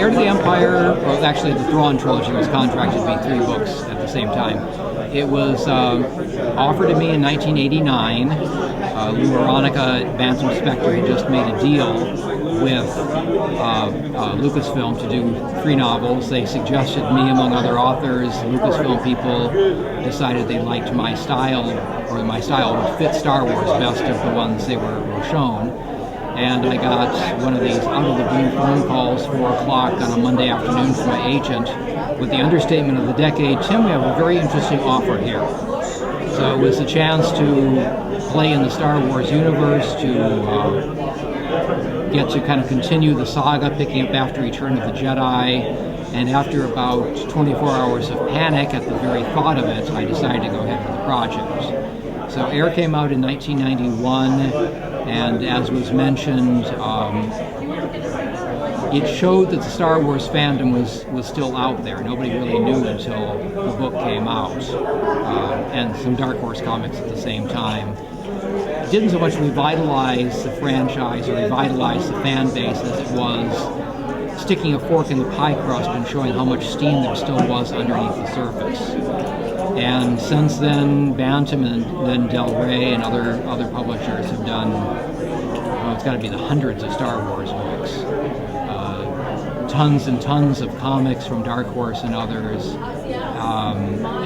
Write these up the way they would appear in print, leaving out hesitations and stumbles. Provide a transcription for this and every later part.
Heir to the Empire, well, actually the Thrawn trilogy was contracted to be 3 books at the same time. It was offered to me in 1989. Lou Veronica at Bantam Spectre had just made a deal with Lucasfilm to do 3 novels. They suggested me among other authors. Lucasfilm people decided they liked my style, or my style would fit Star Wars best of the ones they were shown. And I got one of these out-of-the-blue phone calls, 4 o'clock on a Monday afternoon from my agent, with the understatement of the decade, "Tim, we have a very interesting offer here." So it was a chance to play in the Star Wars universe, to get to kind of continue the saga, picking up after Return of the Jedi. And after about 24 hours of panic at the very thought of it, I decided to go ahead with the project. So Heir came out in 1991, and as was mentioned, it showed that the Star Wars fandom was still out there. Nobody really knew until the book came out, and some Dark Horse comics at the same time. It didn't so much revitalize the franchise or revitalize the fan base as it was sticking a fork in the pie crust and showing how much steam there still was underneath the surface. And since then, Bantam and then Del Rey and other publishers have done, well, it's got to be the hundreds of Star Wars books. Tons and tons of comics from Dark Horse and others.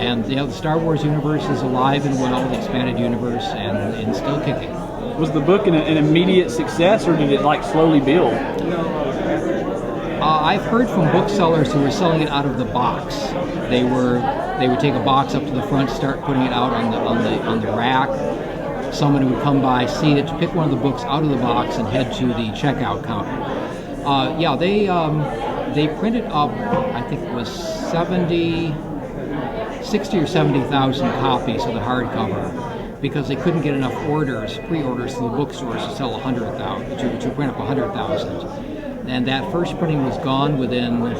And the Star Wars universe is alive and well, the expanded universe, and still kicking. Was the book an immediate success, or did it like slowly build? I've heard from booksellers who were selling it out of the box. They would take a box up to the front, start putting it out on the rack. Someone would come by, see it, pick one of the books out of the box, and head to the checkout counter. Yeah, they printed up, I think it was 60 or 70,000 copies of the hardcover, because they couldn't get enough pre-orders to the bookstores to sell 100,000, to print up 100,000. And that first printing was gone within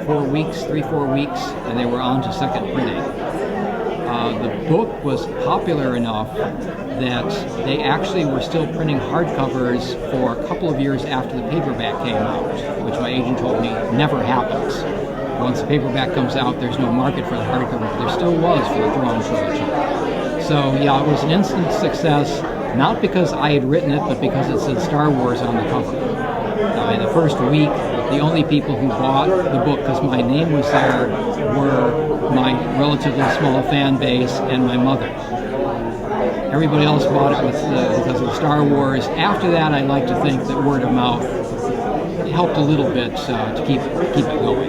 4 weeks, 3-4 weeks, and they were on to second printing. The book was popular enough that they actually were still printing hardcovers for a couple of years after the paperback came out, which my agent told me never happens. Once the paperback comes out, there's no market for the hardcover, but there still was for the Thrawn trilogy. So yeah, it was an instant success, not because I had written it, but because it said Star Wars on the cover. In the first week, the only people who bought the book, because my name was there, were my relatively small fan base and my mother. Everybody else bought it because of Star Wars. After that, I like to think that word of mouth helped a little bit to keep it going.